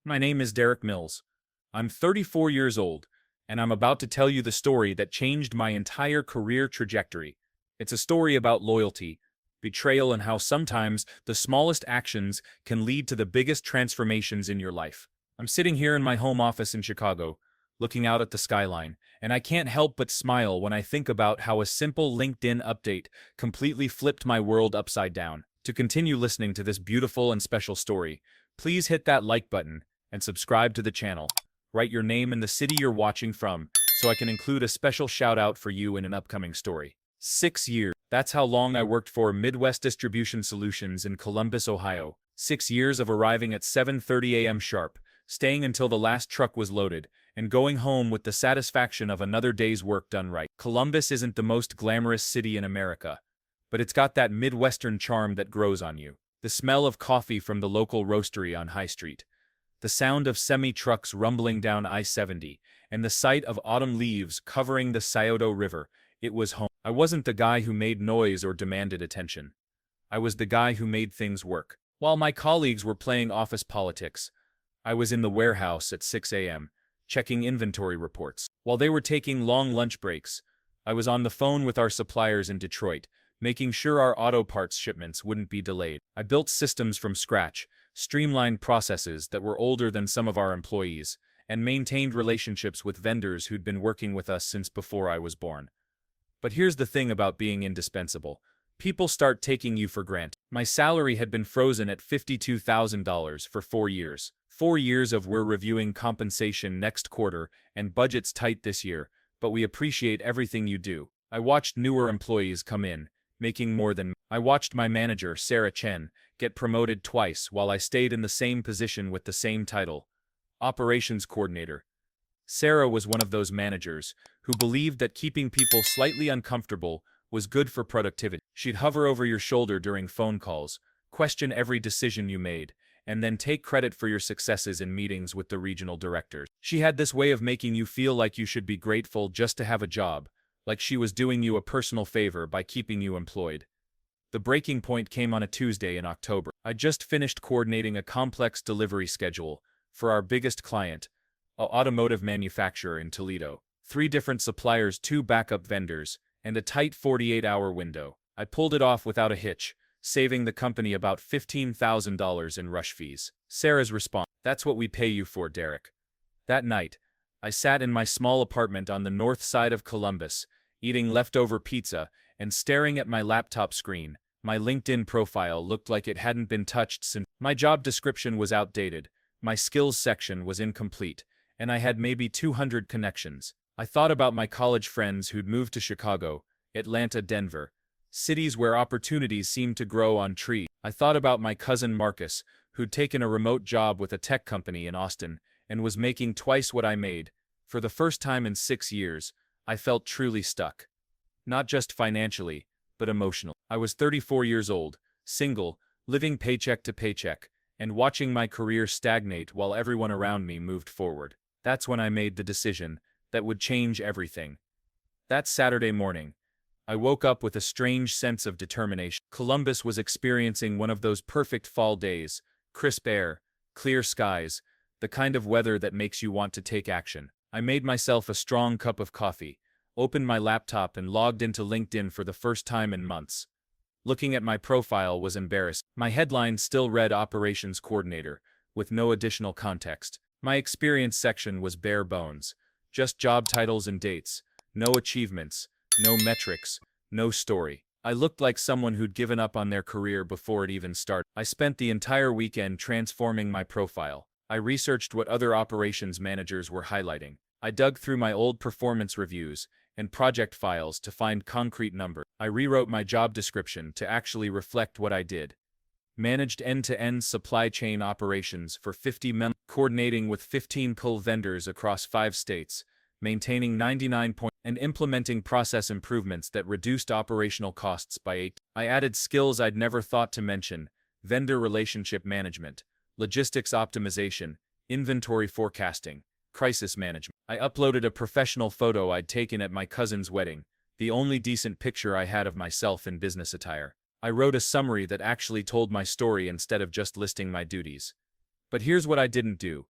My name is Derek Mills. I'm 34 years old, and I'm about to tell you the story that changed my entire career trajectory. It's a story about loyalty, betrayal, and how sometimes the smallest actions can lead to the biggest transformations in your life. I'm sitting here in my home office in Chicago, looking out at the skyline, and I can't help but smile when I think about how a simple LinkedIn update completely flipped my world upside down. To continue listening to this beautiful and special story, please hit that like button and subscribe to the channel. Write your name and the city you're watching from so I can include a special shout out for you in an upcoming story. 6 years. That's how long I worked for Midwest Distribution Solutions in Columbus, Ohio. 6 years of arriving at 7:30 a.m. sharp, staying until the last truck was loaded, and going home with the satisfaction of another day's work done right. Columbus isn't the most glamorous city in America, but it's got that Midwestern charm that grows on you. The smell of coffee from the local roastery on High Street, the sound of semi-trucks rumbling down I-70, and the sight of autumn leaves covering the Scioto River. It was home. I wasn't the guy who made noise or demanded attention. I was the guy who made things work. While my colleagues were playing office politics, I was in the warehouse at 6 a.m., checking inventory reports. While they were taking long lunch breaks, I was on the phone with our suppliers in Detroit, making sure our auto parts shipments wouldn't be delayed. I built systems from scratch, streamlined processes that were older than some of our employees, and maintained relationships with vendors who'd been working with us since before I was born. But here's the thing about being indispensable. People start taking you for granted. My salary had been frozen at $52,000 for 4 years. 4 years of we're reviewing compensation next quarter and budget's tight this year, but we appreciate everything you do. I watched newer employees come in, making more than me. I watched my manager, Sarah Chen, get promoted twice while I stayed in the same position with the same title, Operations Coordinator. Sarah was one of those managers who believed that keeping people slightly uncomfortable was good for productivity. She'd hover over your shoulder during phone calls, question every decision you made, and then take credit for your successes in meetings with the regional directors. She had this way of making you feel like you should be grateful just to have a job, like she was doing you a personal favor by keeping you employed. The breaking point came on a Tuesday in October. I just finished coordinating a complex delivery schedule for our biggest client, an automotive manufacturer in Toledo. 3 different suppliers, 2 backup vendors, and a tight 48-hour window. I pulled it off without a hitch, saving the company about $15,000 in rush fees. Sarah's response: "That's what we pay you for, Derek." That night, I sat in my small apartment on the north side of Columbus, eating leftover pizza and staring at my laptop screen. My LinkedIn profile looked like it hadn't been touched since. My job description was outdated, my skills section was incomplete, and I had maybe 200 connections. I thought about my college friends who'd moved to Chicago, Atlanta, Denver, cities where opportunities seemed to grow on trees. I thought about my cousin Marcus, who'd taken a remote job with a tech company in Austin and was making twice what I made. For the first time in 6 years, I felt truly stuck. Not just financially, but emotionally. I was 34 years old, single, living paycheck to paycheck, and watching my career stagnate while everyone around me moved forward. That's when I made the decision that would change everything. That Saturday morning, I woke up with a strange sense of determination. Columbus was experiencing one of those perfect fall days, crisp air, clear skies, the kind of weather that makes you want to take action. I made myself a strong cup of coffee, opened my laptop and logged into LinkedIn for the first time in months. Looking at my profile was embarrassing. My headline still read Operations Coordinator, with no additional context. My experience section was bare bones, just job titles and dates, no achievements, no metrics, no story. I looked like someone who'd given up on their career before it even started. I spent the entire weekend transforming my profile. I researched what other operations managers were highlighting. I dug through my old performance reviews and project files to find concrete numbers. I rewrote my job description to actually reflect what I did. Managed end-to-end supply chain operations for 50 men, coordinating with 15 pull vendors across 5 states, maintaining 99 points, and implementing process improvements that reduced operational costs by 8. I added skills I'd never thought to mention: vendor relationship management, logistics optimization, inventory forecasting, crisis management. I uploaded a professional photo I'd taken at my cousin's wedding, the only decent picture I had of myself in business attire. I wrote a summary that actually told my story instead of just listing my duties. But here's what I didn't do.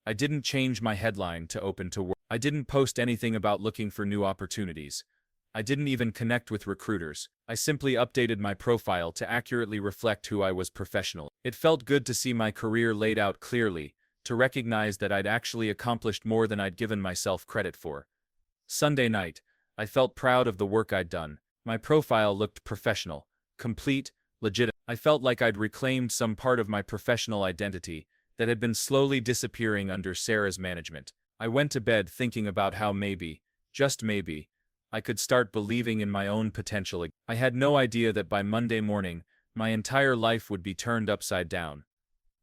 I didn't change my headline to open to work. I didn't post anything about looking for new opportunities. I didn't even connect with recruiters. I simply updated my profile to accurately reflect who I was professionally. It felt good to see my career laid out clearly, to recognize that I'd actually accomplished more than I'd given myself credit for. Sunday night, I felt proud of the work I'd done. My profile looked professional, complete, legitimate. I felt like I'd reclaimed some part of my professional identity that had been slowly disappearing under Sarah's management. I went to bed thinking about how maybe, just maybe, I could start believing in my own potential again. I had no idea that by Monday morning, my entire life would be turned upside down.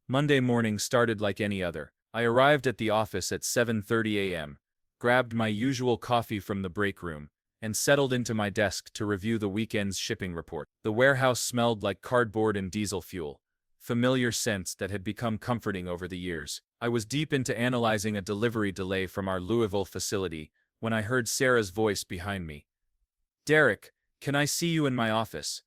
Monday morning started like any other. I arrived at the office at 7:30 a.m., grabbed my usual coffee from the break room, and settled into my desk to review the weekend's shipping report. The warehouse smelled like cardboard and diesel fuel, familiar scents that had become comforting over the years. I was deep into analyzing a delivery delay from our Louisville facility when I heard Sarah's voice behind me. "Derek, can I see you in my office?"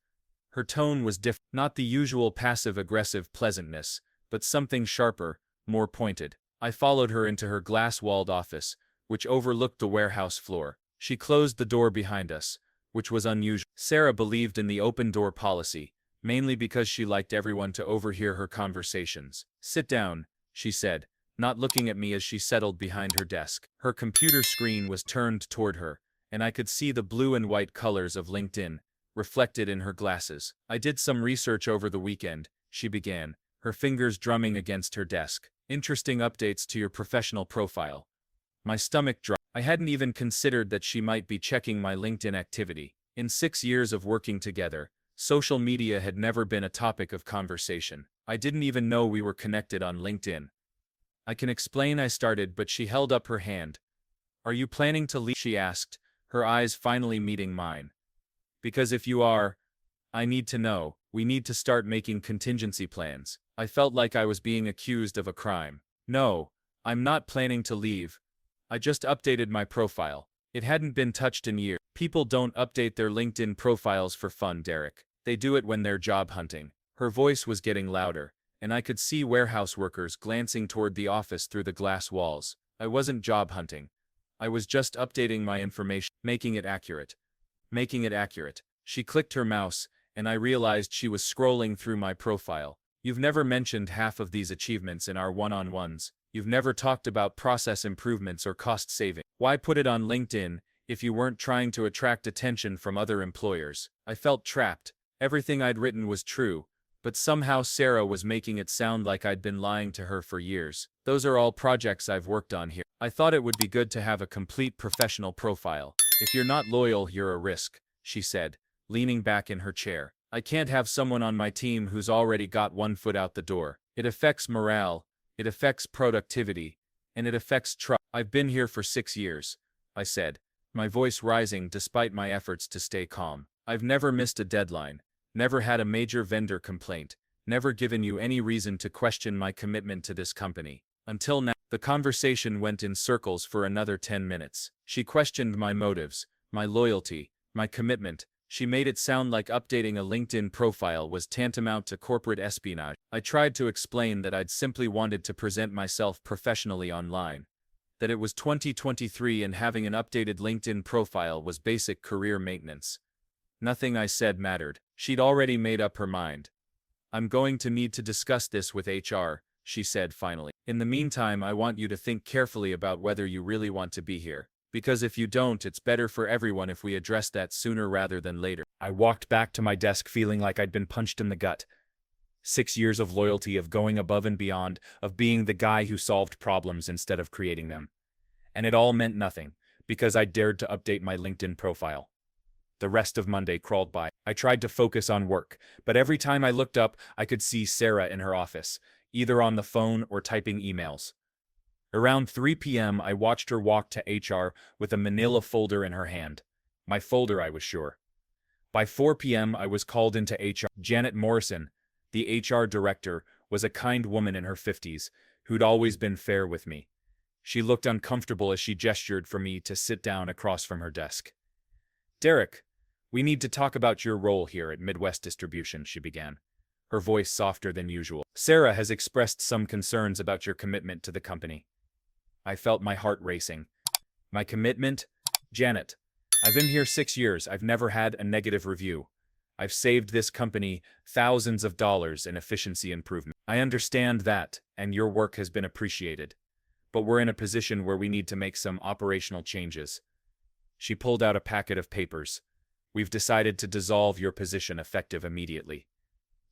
Her tone was different, not the usual passive-aggressive pleasantness, but something sharper, more pointed. I followed her into her glass-walled office, which overlooked the warehouse floor. She closed the door behind us, which was unusual. Sarah believed in the open-door policy, mainly because she liked everyone to overhear her conversations. "Sit down," she said, not looking at me as she settled behind her desk. Her computer screen was turned toward her, and I could see the blue and white colors of LinkedIn reflected in her glasses. "I did some research over the weekend," she began, her fingers drumming against her desk. "Interesting updates to your professional profile." My stomach dropped. I hadn't even considered that she might be checking my LinkedIn activity. In 6 years of working together, social media had never been a topic of conversation. I didn't even know we were connected on LinkedIn. "I can explain," I started, but she held up her hand. "Are you planning to leave?" she asked, her eyes finally meeting mine. "Because if you are, I need to know. We need to start making contingency plans." I felt like I was being accused of a crime. "No, I'm not planning to leave. I just updated my profile. It hadn't been touched in years." "People don't update their LinkedIn profiles for fun, Derek. They do it when they're job hunting." Her voice was getting louder, and I could see warehouse workers glancing toward the office through the glass walls. "I wasn't job hunting. I was just updating my information, making it accurate." Making it accurate. She clicked her mouse, and I realized she was scrolling through my profile. "You've never mentioned half of these achievements in our one-on-ones. You've never talked about process improvements or cost saving. Why put it on LinkedIn if you weren't trying to attract attention from other employers?" I felt trapped. Everything I'd written was true, but somehow Sarah was making it sound like I'd been lying to her for years. "Those are all projects I've worked on here. I thought it would be good to have a complete professional profile. If you're not loyal, you're a risk," she said, leaning back in her chair. "I can't have someone on my team who's already got one foot out the door. It affects morale, it affects productivity, and it affects trust." "I've been here for 6 years," I said, my voice rising despite my efforts to stay calm. "I've never missed a deadline, never had a major vendor complaint, never given you any reason to question my commitment to this company. Until now." The conversation went in circles for another 10 minutes. She questioned my motives, my loyalty, my commitment. She made it sound like updating a LinkedIn profile was tantamount to corporate espionage. I tried to explain that I'd simply wanted to present myself professionally online, that it was 2023 and having an updated LinkedIn profile was basic career maintenance. Nothing I said mattered. She'd already made up her mind. "I'm going to need to discuss this with HR," she said finally. "In the meantime, I want you to think carefully about whether you really want to be here. Because if you don't, it's better for everyone if we address that sooner rather than later." I walked back to my desk feeling like I'd been punched in the gut. 6 years of loyalty, of going above and beyond, of being the guy who solved problems instead of creating them. And it all meant nothing, because I dared to update my LinkedIn profile. The rest of Monday crawled by. I tried to focus on work, but every time I looked up, I could see Sarah in her office, either on the phone or typing emails. Around 3 p.m., I watched her walk to HR with a manila folder in her hand. My folder, I was sure. By 4 p.m., I was called into HR. Janet Morrison, the HR director, was a kind woman in her 50s, who'd always been fair with me. She looked uncomfortable as she gestured for me to sit down across from her desk. "Derek, we need to talk about your role here at Midwest Distribution," she began, her voice softer than usual. "Sarah has expressed some concerns about your commitment to the company." I felt my heart racing. My commitment? Janet, I've been here 6 years. I've never had a negative review. I've saved this company thousands of dollars in efficiency improvement. I understand that, and your work has been appreciated. But we're in a position where we need to make some operational changes. She pulled out a packet of papers. We've decided to dissolve your position effective immediately.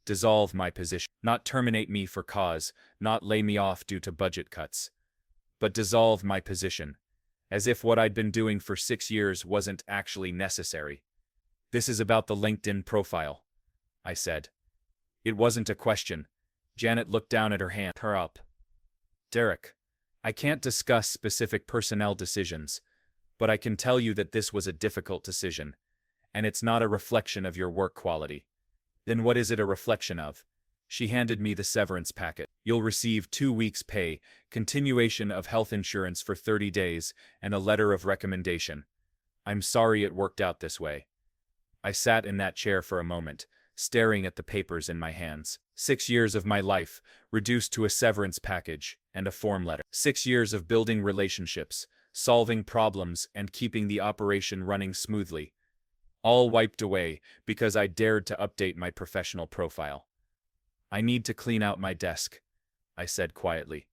Dissolve my position. Not terminate me for cause, not lay me off due to budget cuts. But dissolve my position. As if what I'd been doing for 6 years wasn't actually necessary. This is about the LinkedIn profile, I said. It wasn't a question. Janet looked down at her hand. Her up. Derek, I can't discuss specific personnel decisions, but I can tell you that this was a difficult decision, and it's not a reflection of your work quality. Then what is it a reflection of? She handed me the severance packet. You'll receive 2 weeks' pay, continuation of health insurance for 30 days, and a letter of recommendation. I'm sorry it worked out this way. I sat in that chair for a moment, staring at the papers in my hands. 6 years of my life, reduced to a severance package and a form letter. 6 years of building relationships, solving problems, and keeping the operation running smoothly. All wiped away because I dared to update my professional profile. I need to clean out my desk, I said quietly.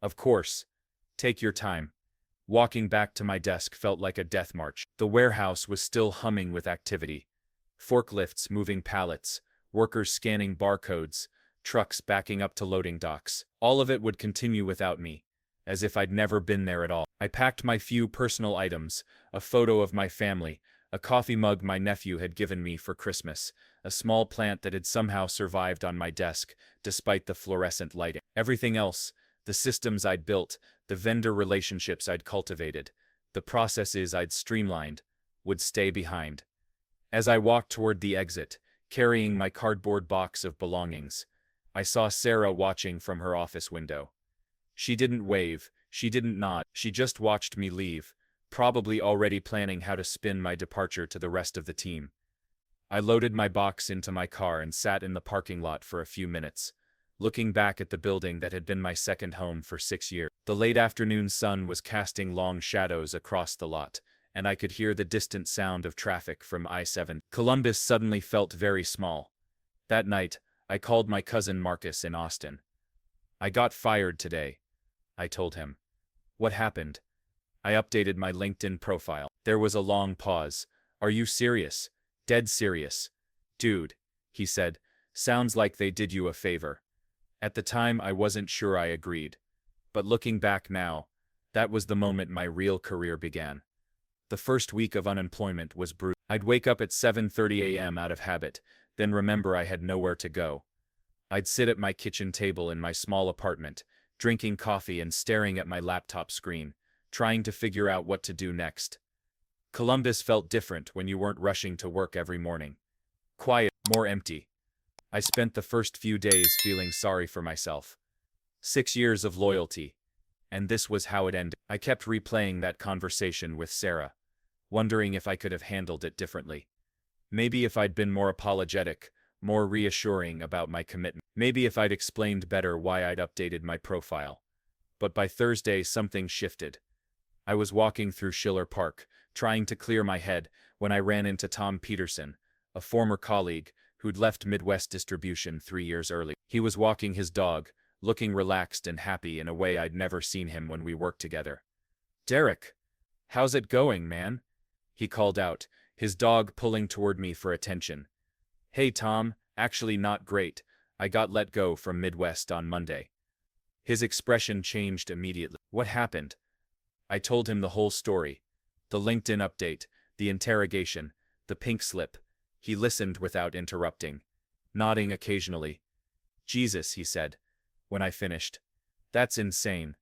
Of course. Take your time. Walking back to my desk felt like a death march. The warehouse was still humming with activity. Forklifts moving pallets, workers scanning barcodes, trucks backing up to loading docks. All of it would continue without me, as if I'd never been there at all. I packed my few personal items, a photo of my family, a coffee mug my nephew had given me for Christmas, a small plant that had somehow survived on my desk, despite the fluorescent lighting. Everything else, the systems I'd built, the vendor relationships I'd cultivated, the processes I'd streamlined, would stay behind. As I walked toward the exit, carrying my cardboard box of belongings, I saw Sarah watching from her office window. She didn't wave, she didn't nod, she just watched me leave, probably already planning how to spin my departure to the rest of the team. I loaded my box into my car and sat in the parking lot for a few minutes, looking back at the building that had been my second home for 6 years. The late afternoon sun was casting long shadows across the lot, and I could hear the distant sound of traffic from I-7. Columbus suddenly felt very small. That night, I called my cousin Marcus in Austin. I got fired today, I told him. What happened? I updated my LinkedIn profile. There was a long pause. Are you serious? Dead serious. Dude, he said, sounds like they did you a favor. At the time I wasn't sure I agreed. But looking back now, that was the moment my real career began. The first week of unemployment was brutal. I'd wake up at 7:30 a.m. out of habit, then remember I had nowhere to go. I'd sit at my kitchen table in my small apartment, drinking coffee and staring at my laptop screen, trying to figure out what to do next. Columbus felt different when you weren't rushing to work every morning. Quiet, more empty. I spent the first few days feeling sorry for myself. 6 years of loyalty. And this was how it ended. I kept replaying that conversation with Sarah, wondering if I could have handled it differently. Maybe if I'd been more apologetic, more reassuring about my commitment. Maybe if I'd explained better why I'd updated my profile. But by Thursday, something shifted. I was walking through Schiller Park, trying to clear my head, when I ran into Tom Peterson, a former colleague who'd left Midwest Distribution 3 years early. He was walking his dog, looking relaxed and happy in a way I'd never seen him when we worked together. Derek, how's it going, man? He called out, his dog pulling toward me for attention. Hey Tom, actually not great. I got let go from Midwest on Monday. His expression changed immediately. What happened? I told him the whole story. The LinkedIn update, the interrogation, the pink slip. He listened without interrupting, nodding occasionally. Jesus, he said, when I finished. That's insane.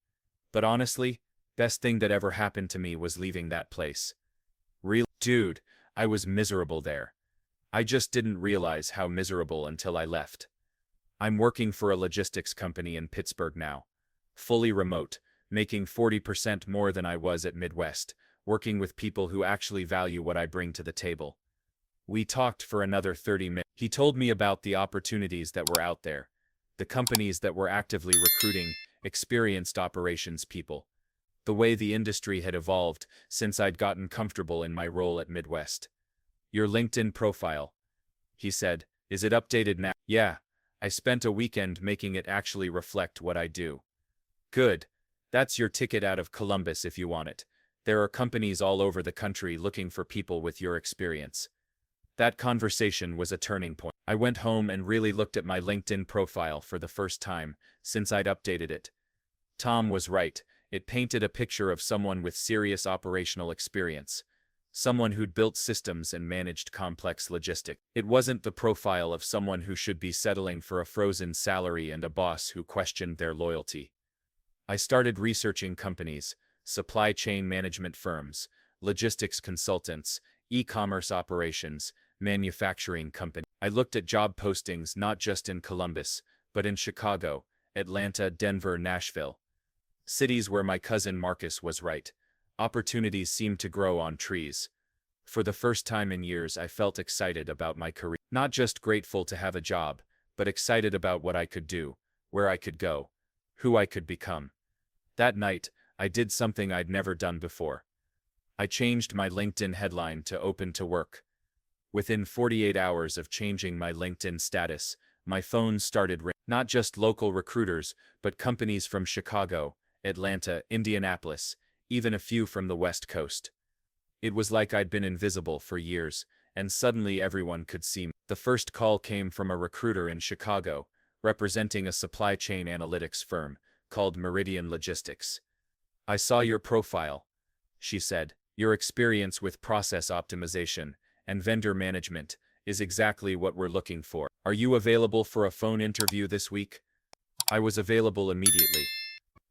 But honestly, best thing that ever happened to me was leaving that place. Real dude, I was miserable there. I just didn't realize how miserable until I left. I'm working for a logistics company in Pittsburgh now. Fully remote, making 40% more than I was at Midwest, working with people who actually value what I bring to the table. We talked for another 30 minutes. He told me about the opportunities that were out there, the companies that were actively recruiting experienced operations people, the way the industry had evolved since I'd gotten comfortable in my role at Midwest. "Your LinkedIn profile," he said. "Is it updated now?" "Yeah, I spent a weekend making it actually reflect what I do." "Good. That's your ticket out of Columbus if you want it. There are companies all over the country looking for people with your experience." That conversation was a turning point. I went home and really looked at my LinkedIn profile for the first time since I'd updated it. Tom was right. It painted a picture of someone with serious operational experience. Someone who'd built systems and managed complex logistics. It wasn't the profile of someone who should be settling for a frozen salary and a boss who questioned their loyalty. I started researching companies, supply chain management firms, logistics consultants, e-commerce operations, manufacturing companies. I looked at job postings not just in Columbus, but in Chicago, Atlanta, Denver, Nashville. Cities where my cousin Marcus was right. Opportunities seemed to grow on trees. For the first time in years, I felt excited about my career. Not just grateful to have a job, but excited about what I could do, where I could go, who I could become. That night, I did something I'd never done before. I changed my LinkedIn headline to "Open to Work." Within 48 hours of changing my LinkedIn status, my phone started ringing. Not just local recruiters, but companies from Chicago, Atlanta, Indianapolis, even a few from the West Coast. It was like I'd been invisible for years, and suddenly everyone could see me. The first call came from a recruiter in Chicago, representing a supply chain analytics firm called Meridian Logistics. "I saw your profile," she said. "Your experience with process optimization and vendor management is exactly what we're looking for. Are you available for a phone interview this week?" I was available immediately.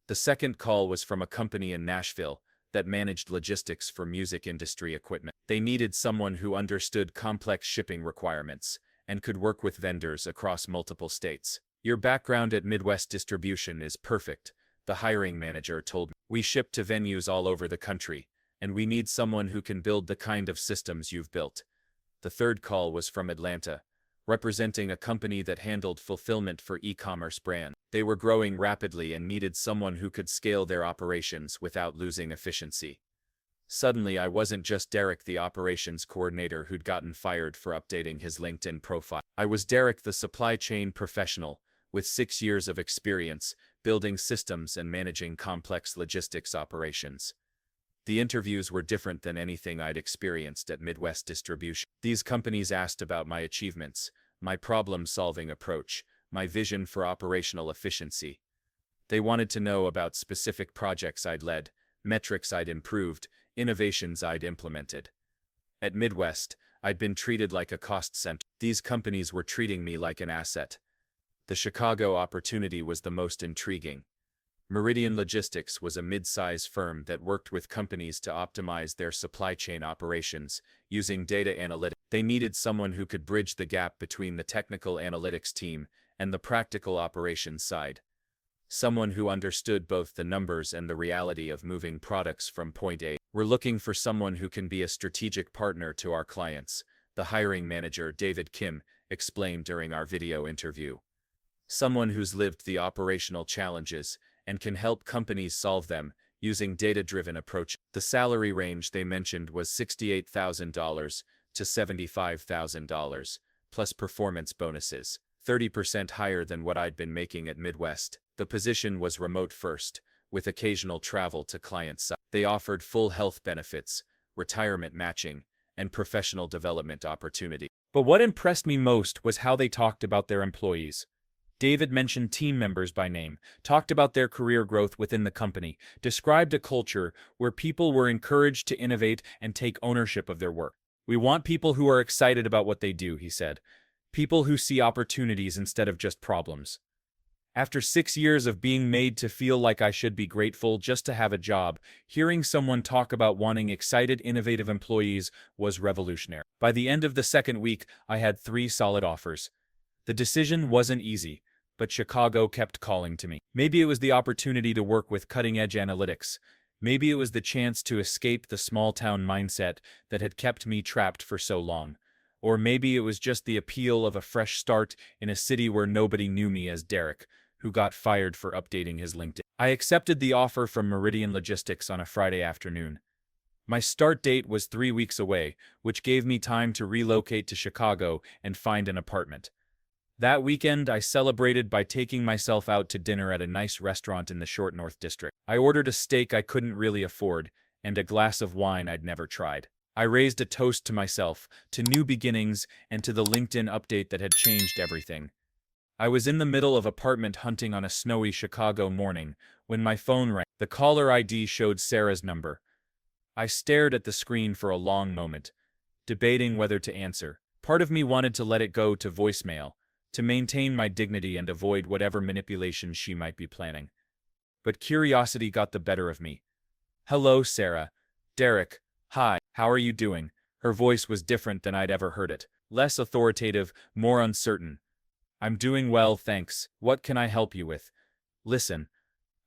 The second call was from a company in Nashville that managed logistics for music industry equipment. They needed someone who understood complex shipping requirements and could work with vendors across multiple states. "Your background at Midwest Distribution is perfect," the hiring manager told me. "We ship to venues all over the country, and we need someone who can build the kind of systems you've built." The third call was from Atlanta, representing a company that handled fulfillment for e-commerce brands. They were growing rapidly and needed someone who could scale their operations without losing efficiency. Suddenly, I wasn't just Derek, the operations coordinator who'd gotten fired for updating his LinkedIn profile. I was Derek, the supply chain professional, with 6 years of experience building systems and managing complex logistics operations. The interviews were different than anything I'd experienced at Midwest Distribution. These companies asked about my achievements, my problem-solving approach, my vision for operational efficiency. They wanted to know about specific projects I'd led, metrics I'd improved, innovations I'd implemented. At Midwest, I'd been treated like a cost center. These companies were treating me like an asset. The Chicago opportunity was the most intriguing. Meridian Logistics was a mid-size firm that worked with companies to optimize their supply chain operations using data analytics. They needed someone who could bridge the gap between the technical analytics team and the practical operations side. Someone who understood both the numbers and the reality of moving products from point A. "We're looking for someone who can be a strategic partner to our clients," the hiring manager, David Kim, explained during our video interview. "Someone who's lived the operational challenges and can help companies solve them using data-driven approach." The salary range they mentioned was $68,000 to $75,000, plus performance bonuses, 30% higher than what I'd been making at Midwest. The position was remote first, with occasional travel to client site. They offered full health benefits, retirement matching, and professional development opportunity. But what impressed me most was how they talked about their employees. David mentioned team members by name, talked about their career growth within the company, described a culture where people were encouraged to innovate and take ownership of their work. "We want people who are excited about what they do," he said. "People who see opportunities instead of just problems." After 6 years of being made to feel like I should be grateful just to have a job, hearing someone talk about wanting excited, innovative employees was revolutionary. By the end of the second week, I had 3 solid offers. The decision wasn't easy, but Chicago kept calling to me. Maybe it was the opportunity to work with cutting-edge analytics. Maybe it was the chance to escape the small-town mindset that had kept me trapped for so long. Or maybe it was just the appeal of a fresh start in a city where nobody knew me as Derek, who got fired for updating his LinkedIn. I accepted the offer from Meridian Logistics on a Friday afternoon. My start date was 3 weeks away, which gave me time to relocate to Chicago and find an apartment. That weekend, I celebrated by taking myself out to dinner at a nice restaurant in the Short North District. I ordered a steak I couldn't really afford, and a glass of wine I'd never tried. I raised a toast to myself, to new beginnings, and to the LinkedIn update that had changed everything. I was in the middle of apartment hunting on a snowy Chicago morning when my phone rang. The caller ID showed Sarah's number. I stared at the screen for a long moment, debating whether to answer. Part of me wanted to let it go to voicemail, to maintain my dignity and avoid whatever manipulation she might be planning. But curiosity got the better of me. "Hello, Sarah. Derek. Hi, how are you doing?" Her voice was different than I'd ever heard it. Less authoritative, more uncertain. "I'm doing well, thanks. What can I help you with?" "Listen,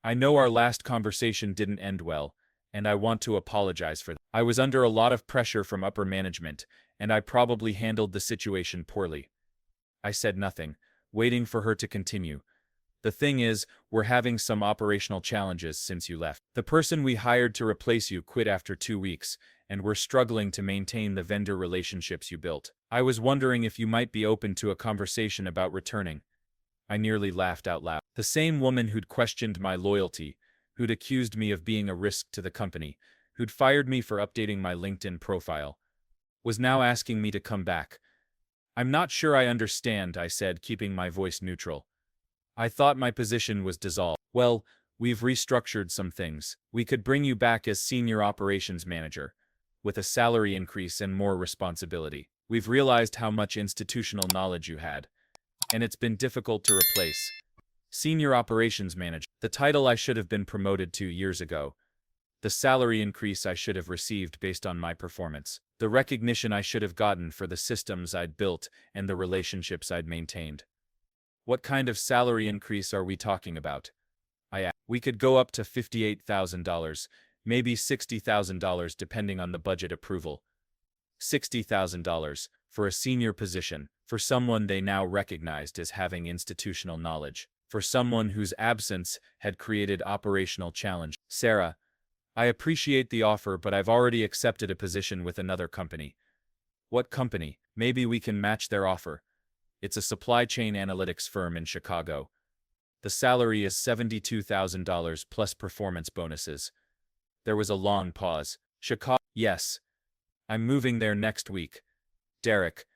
I know our last conversation didn't end well, and I want to apologize for that. I was under a lot of pressure from upper management, and I probably handled the situation poorly." I said nothing, waiting for her to continue. "The thing is, we're having some operational challenges since you left. The person we hired to replace you quit after 2 weeks, and we're struggling to maintain the vendor relationships you built. I was wondering if you might be open to a conversation about returning." I nearly laughed out loud. The same woman who'd questioned my loyalty, who'd accused me of being a risk to the company, who'd fired me for updating my LinkedIn profile, was now asking me to come back. "I'm not sure I understand," I said, keeping my voice neutral. "I thought my position was dissolved." "Well, we've restructured some things. We could bring you back as senior operations manager, with a salary increase and more responsibility. We've realized how much institutional knowledge you had, and it's been difficult to replace. Senior operations manager, the title I should have been promoted 2 years ago. The salary increase I should have received based on my performance. The recognition I should have gotten for the systems I'd built and the relationships I'd maintained." "What kind of salary increase are we talking about?" I asked. "We could go up to $58,000, maybe $60,000 depending on the budget approval." $60,000 for a senior position, for someone they now recognized as having institutional knowledge, for someone whose absence had created operational challenge. "Sarah, I appreciate the offer, but I've already accepted a position with another company." "What company?" "Maybe we can match their offer. It's a supply chain analytics firm in Chicago. The salary is $72,000 plus performance bonuses." There was a long pause. "Chicago?" "Yes. I'm moving there next week." "Derek,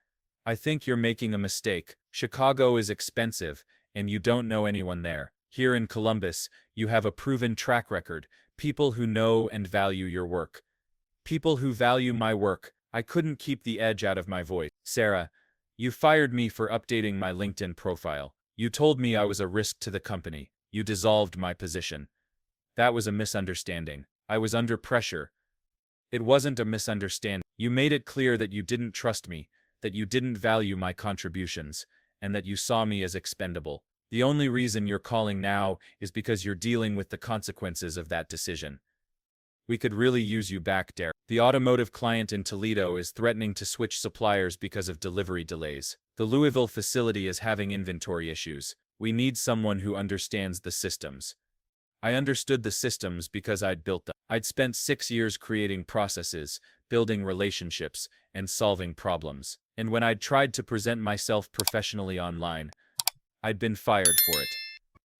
I think you're making a mistake. Chicago is expensive, and you don't know anyone there. Here in Columbus, you have a proven track record, people who know and value your work." "People who value my work." I couldn't keep the edge out of my voice. "Sarah, you fired me for updating my LinkedIn profile. You told me I was a risk to the company. You dissolved my position." "That was a misunderstanding. I was under pressure." "It wasn't a misunderstanding. You made it clear that you didn't trust me, that you didn't value my contributions, and that you saw me as expendable. The only reason you're calling now is because you're dealing with the consequences of that decision. We could really use you back, Derek. The automotive client in Toledo is threatening to switch suppliers because of delivery delays. The Louisville facility is having inventory issues. We need someone who understands the systems." I understood the systems because I'd built them. I'd spent 6 years creating processes, building relationships, and solving problems. And when I'd tried to present myself professionally online, I'd been fired for it.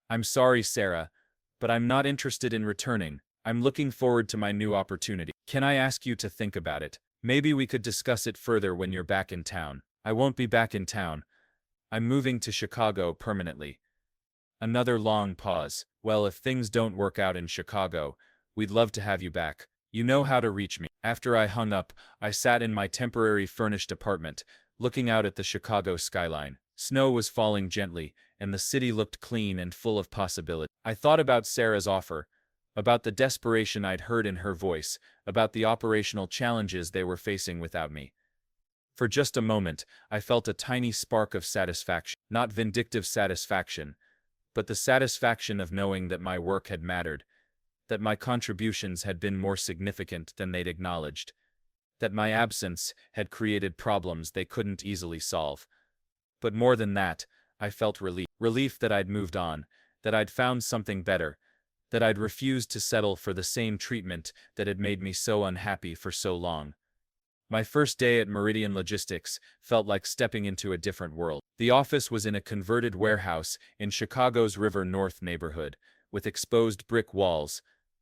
"I'm sorry, Sarah, but I'm not interested in returning. I'm looking forward to my new opportunity. Can I ask you to think about it? Maybe we could discuss it further when you're back in town." "I won't be back in town. I'm moving to Chicago permanently." Another long pause. "Well, if things don't work out in Chicago, we'd love to have you back. You know how to reach me." After I hung up, I sat in my temporary furnished apartment, looking out at the Chicago skyline. Snow was falling gently, and the city looked clean and full of possibility. I thought about Sarah's offer, about the desperation I'd heard in her voice, about the operational challenges they were facing without me. For just a moment, I felt a tiny spark of satisfaction. Not vindictive satisfaction, but the satisfaction of knowing that my work had mattered, that my contributions had been more significant than they'd acknowledged, that my absence had created problems they couldn't easily solve. But more than that, I felt relief. Relief that I'd moved on, that I'd found something better, that I'd refused to settle for the same treatment that had made me so unhappy for so long. My first day at Meridian Logistics felt like stepping into a different world. The office was in a converted warehouse in Chicago's River North neighborhood, with exposed brick walls,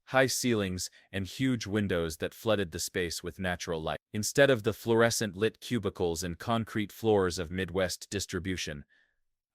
high ceilings, and huge windows that flooded the space with natural light. Instead of the fluorescent-lit cubicles and concrete floors of Midwest distribution,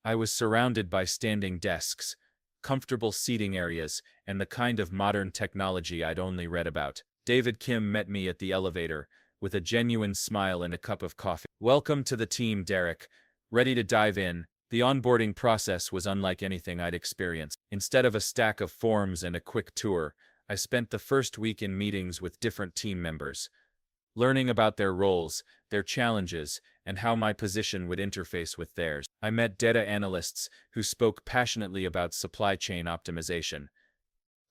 I was surrounded by standing desks, comfortable seating areas, and the kind of modern technology I'd only read about. David Kim met me at the elevator, with a genuine smile and a cup of coffee. "Welcome to the team, Derek. Ready to dive in?" The onboarding process was unlike anything I'd experienced. Instead of a stack of forms and a quick tour, I spent the first week in meetings with different team members, learning about their roles, their challenges, and how my position would interface with theirs. I met data analysts who spoke passionately about supply chain optimization,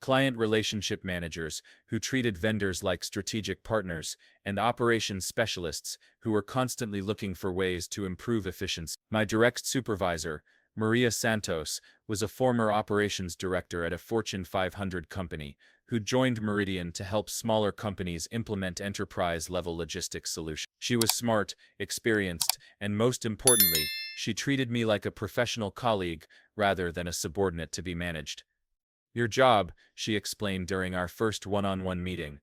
client relationship managers who treated vendors like strategic partners, and operations specialists who were constantly looking for ways to improve efficiency. My direct supervisor, Maria Santos, was a former operations director at a Fortune 500 company who joined Meridian to help smaller companies implement enterprise-level logistics solutions. She was smart, experienced, and most importantly, she treated me like a professional colleague rather than a subordinate to be managed. "Your job," she explained during our first one-on-one meeting,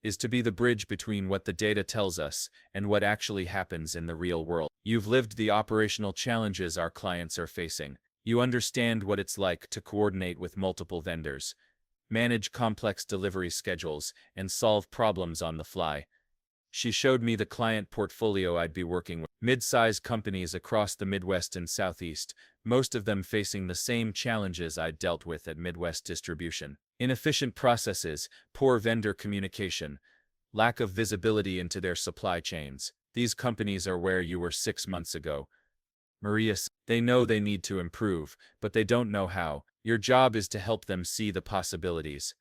"is to be the bridge between what the data tells us and what actually happens in the real world. You've lived the operational challenges our clients are facing. You understand what it's like to coordinate with multiple vendors, manage complex delivery schedules, and solve problems on the fly." She showed me the client portfolio I'd be working with. Mid-sized companies across the Midwest and Southeast, most of them facing the same challenges I'd dealt with at Midwest Distribution. Inefficient processes, poor vendor communication, lack of visibility into their supply chains. "These companies are where you were 6 months ago," Maria said. "They know they need to improve, but they don't know how. Your job is to help them see the possibilities."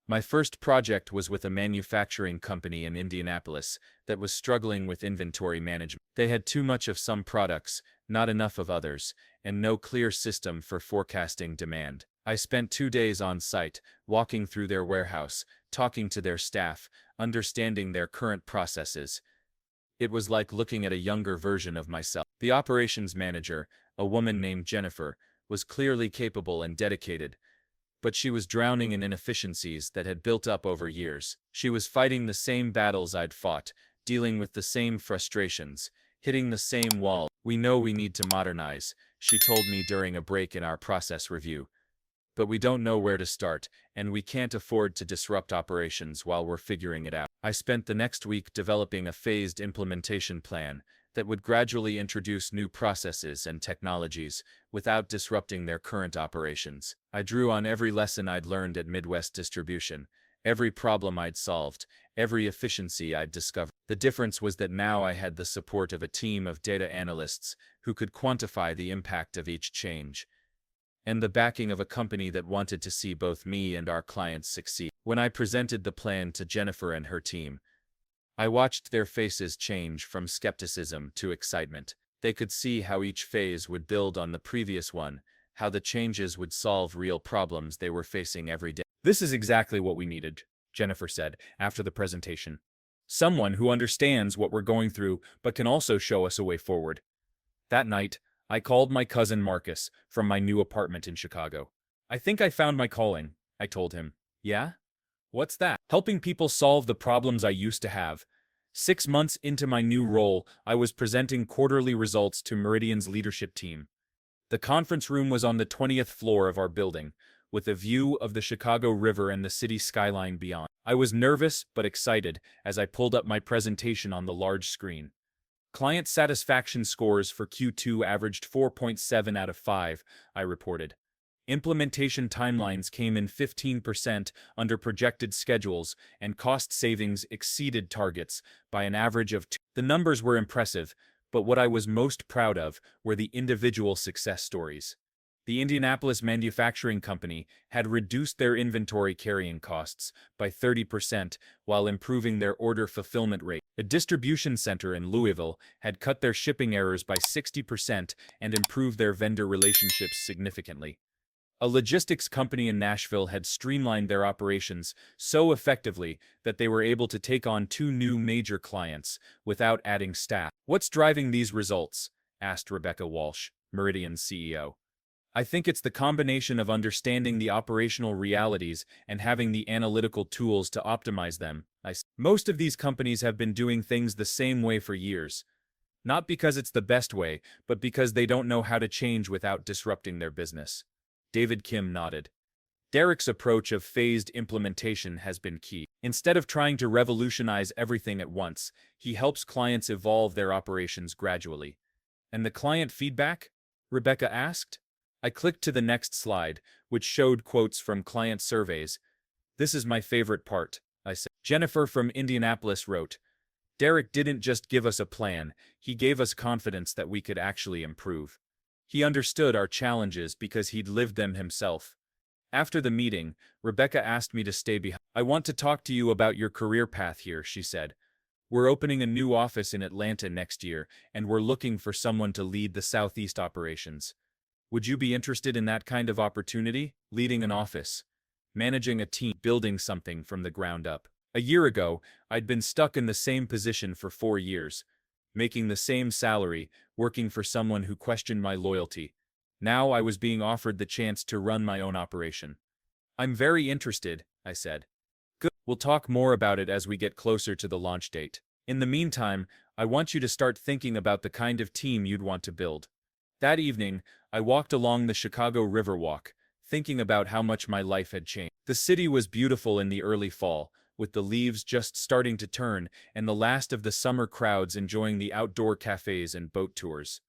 My first project was with a manufacturing company in Indianapolis that was struggling with inventory management. They had too much of some products, not enough of others, and no clear system for forecasting demand. I spent 2 days on site, walking through their warehouse, talking to their staff, understanding their current processes. It was like looking at a younger version of myself. The operations manager, a woman named Jennifer, was clearly capable and dedicated, but she was drowning in inefficiencies that had built up over years. She was fighting the same battles I'd fought, dealing with the same frustrations, hitting the same wall. "We know we need to modernize," she told me during a break in our process review, "but we don't know where to start, and we can't afford to disrupt operations while we're figuring it out." I spent the next week developing a phased implementation plan that would gradually introduce new processes and technologies without disrupting their current operations. I drew on every lesson I'd learned at Midwest Distribution, every problem I'd solved, every efficiency I'd discovered. The difference was that now I had the support of a team of data analysts who could quantify the impact of each change, and the backing of a company that wanted to see both me and our clients succeed. When I presented the plan to Jennifer and her team, I watched their faces change from skepticism to excitement. They could see how each phase would build on the previous one, how the changes would solve real problems they were facing every day. "This is exactly what we needed," Jennifer said after the presentation. "Someone who understands what we're going through but can also show us a way forward." That night, I called my cousin Marcus from my new apartment in Chicago. "I think I found my calling," I told him. "Yeah? What's that?" "Helping people solve the problems I used to have." 6 months into my new role, I was presenting quarterly results to Meridian's leadership team. The conference room was on the 20th floor of our building, with a view of the Chicago River and the city skyline beyond. I was nervous but excited as I pulled up my presentation on the large screen. "Client satisfaction scores for Q2 averaged 4.7 out of 5, I reported. Implementation timelines came in 15% under projected schedules, and cost savings exceeded targets by an average of 2. The numbers were impressive, but what I was most proud of were the individual success stories. The Indianapolis Manufacturing Company had reduced their inventory carrying costs by 30% while improving their order fulfillment rate. A distribution center in Louisville had cut their shipping errors by 60% and improved their vendor relationships significantly. A logistics company in Nashville had streamlined their operations so effectively that they were able to take on two new major clients without adding staff. "What's driving these results?" asked Rebecca Walsh, Meridian's CEO. "I think it's the combination of understanding the operational realities and having the analytical tools to optimize them," I said. "Most of these companies have been doing things the same way for years. Not because it's the best way, but because they don't know how to change without disrupting their business." David Kim nodded. "Derek's approach of phased implementation has been key. Instead of trying to revolutionize everything at once, he helps clients evolve their operations gradually." "And the client feedback?" Rebecca asked. I clicked to the next slide, which showed quotes from client surveys. "This is my favorite part," I said. Jennifer from Indianapolis wrote, "Derek didn't just give us a plan, he gave us confidence that we could actually improve. He understood our challenges because he'd lived them himself." After the meeting, Rebecca asked me to stay behind. "I want to talk to you about your career path here," she said. "We're opening a new office in Atlanta next year, and we're looking for someone to lead the Southeast operations. Would you be interested in that kind of opportunity? Leading an office, managing a team, building something from the ground up." A year ago, I'd been stuck in the same position for 4 years, making the same salary, working for someone who questioned my loyalty. Now I was being offered the chance to run my own operation. "I'm very interested," I said. "Good. We'll talk more about it as we get closer to the launch date. In the meantime, I want you to start thinking about the kind of team you'd want to build." That evening, I walked along the Chicago Riverwalk, thinking about how much my life had changed. The city was beautiful in the early fall, with the leaves just starting to turn and the last of the summer crowds enjoying the outdoor cafes and boat tours.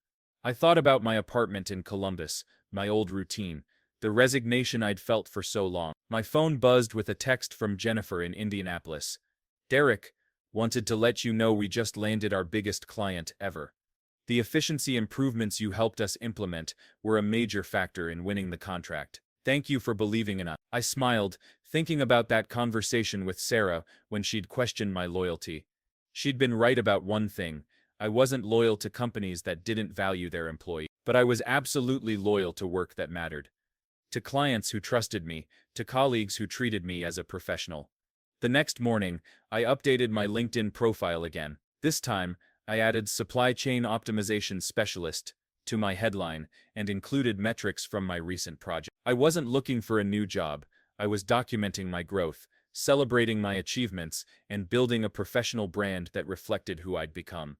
I thought about my apartment in Columbus, my old routine, the resignation I'd felt for so long. My phone buzzed with a text from Jennifer in Indianapolis. "Derek, wanted to let you know we just landed our biggest client ever. The efficiency improvements you helped us implement were a major factor in winning the contract. Thank you for believing in us." I smiled, thinking about that conversation with Sarah when she'd questioned my loyalty. She'd been right about one thing. I wasn't loyal to companies that didn't value their employees. But I was absolutely loyal to work that mattered. To clients who trusted me, to colleagues who treated me as a professional. The next morning, I updated my LinkedIn profile again. This time, I added "Supply Chain Optimization Specialist" to my headline and included metrics from my recent project. I wasn't looking for a new job. I was documenting my growth, celebrating my achievements, and building a professional brand that reflected who I'd become.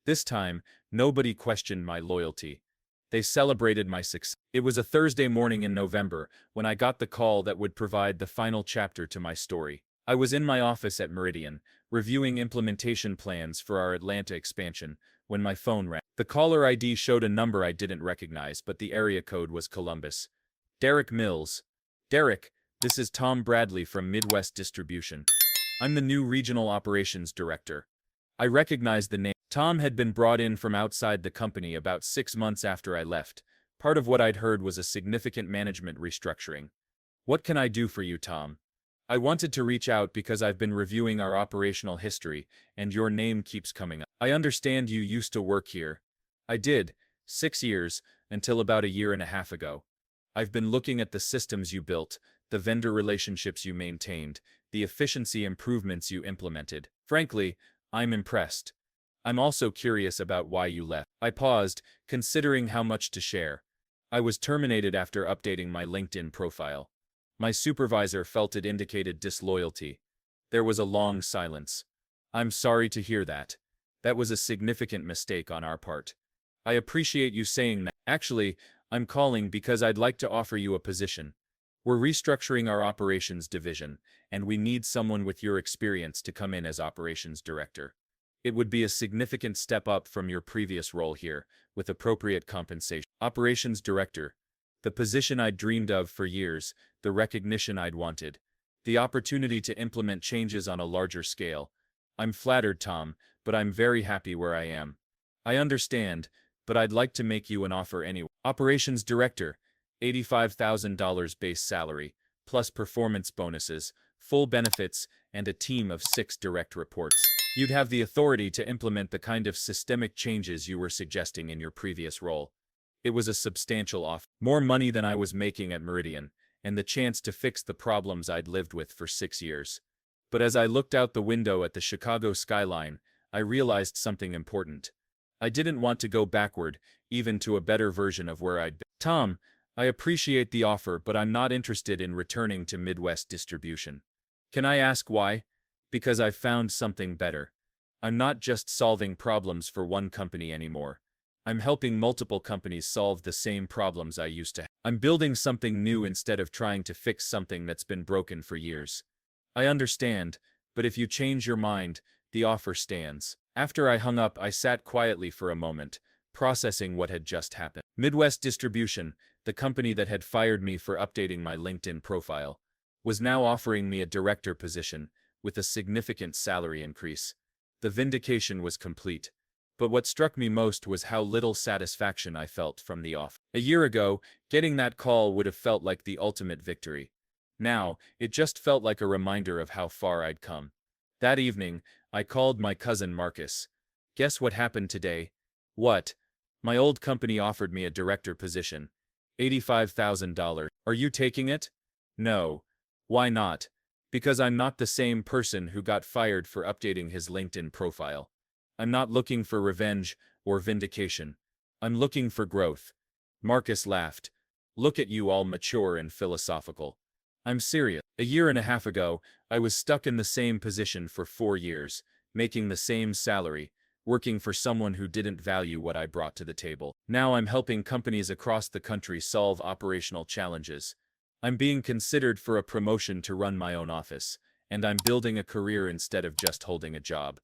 This time, nobody questioned my loyalty. They celebrated my success. It was a Thursday morning in November when I got the call that would provide the final chapter to my story. I was in my office at Meridian, reviewing implementation plans for our Atlanta expansion, when my phone rang. The caller ID showed a number I didn't recognize, but the area code was Columbus. "Derek Mills." "Derek, this is Tom Bradley from Midwest Distribution. I'm the new Regional Operations Director." I recognized the name. Tom had been brought in from outside the company about 6 months after I left. Part of what I'd heard was a significant management restructuring. "What can I do for you, Tom?" "I wanted to reach out because I've been reviewing our operational history, and your name keeps coming up. I understand you used to work here." "I did, 6 years, until about a year and a half ago. I've been looking at the systems you built, the vendor relationships you maintained, the efficiency improvements you implemented. Frankly, I'm impressed. I'm also curious about why you left." I paused, considering how much to share. "I was terminated after updating my LinkedIn profile. My supervisor felt it indicated disloyalty." There was a long silence. "I'm sorry to hear that. That was a significant mistake on our part. I appreciate you saying that. Actually, I'm calling because I'd like to offer you a position. We're restructuring our operations division, and we need someone with your experience to come in as operations director. It would be a significant step up from your previous role here, with appropriate compensation." Operations director. The position I'd dreamed of for years, the recognition I'd wanted, the opportunity to implement changes on a larger scale. "I'm flattered, Tom, but I'm very happy where I am." "I understand, but I'd like to make you an offer anyway." Operations director. $85,000 base salary, plus performance bonuses, full benefits, and a team of 6 direct reports. You'd have the authority to implement the kind of systemic changes you were suggesting in your previous role. It was a substantial offer, more money than I was making at Meridian, and the chance to fix the problems I'd lived with for 6 years. But as I looked out the window at the Chicago skyline, I realized something important. I didn't want to go backward, even to a better version of where I'd been. Tom, I appreciate the offer, but I'm not interested in returning to Midwest distribution. Can I ask why? Because I've found something better. I'm not just solving problems for one company anymore. I'm helping multiple companies solve the same problems I used to have. I'm building something new instead of trying to fix something that's been broken for years. I understand, but if you change your mind, the offer stands. After I hung up, I sat quietly for a moment, processing what had just happened. Midwest Distribution, the company that had fired me for updating my LinkedIn profile, was now offering me a director position with a significant salary increase. The vindication was complete. But what struck me most was how little satisfaction I felt from the offer. A year ago, getting that call would have felt like the ultimate victory. Now, it just felt like a reminder of how far I'd come. That evening, I called my cousin Marcus. Guess what happened today? What? My old company offered me a director position. $85,000. Are you taking it? No. Why not? Because I'm not the same person who got fired for updating his LinkedIn profile. I'm not looking for revenge or vindication. I'm looking for growth. Marcus laughed. Look at you, all mature and philosophical. I'm serious. A year and a half ago, I was stuck in the same position for 4 years, making the same salary, working for someone who didn't value what I brought to the table. Now I'm helping companies across the country solve operational challenges. I'm being considered for a promotion to run my own office, and I'm building a career instead of just holding a job.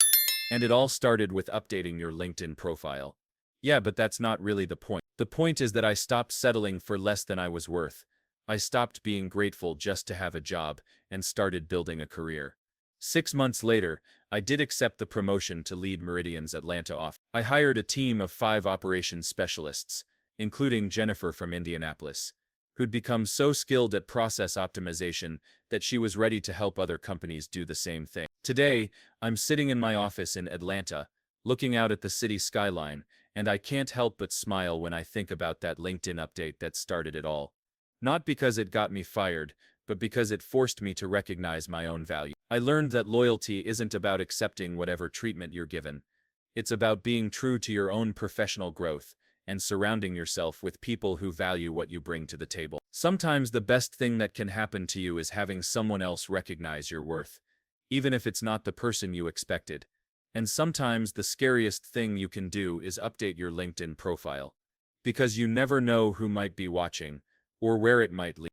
And it all started with updating your LinkedIn profile. Yeah, but that's not really the point. The point is that I stopped settling for less than I was worth. I stopped being grateful just to have a job and started building a career. 6 months later, I did accept the promotion to lead Meridian's Atlanta office. I hired a team of 5 operations specialists, including Jennifer from Indianapolis, who'd become so skilled at process optimization that she was ready to help other companies do the same thing. Today, I'm sitting in my office in Atlanta, looking out at the city skyline, and I can't help but smile when I think about that LinkedIn update that started it all. Not because it got me fired, but because it forced me to recognize my own value. I learned that loyalty isn't about accepting whatever treatment you're given. It's about being true to your own professional growth and surrounding yourself with people who value what you bring to the table. Sometimes the best thing that can happen to you is having someone else recognize your worth, even if it's not the person you expected. And sometimes the scariest thing you can do is update your LinkedIn profile, because you never know who might be watching or where it might lead.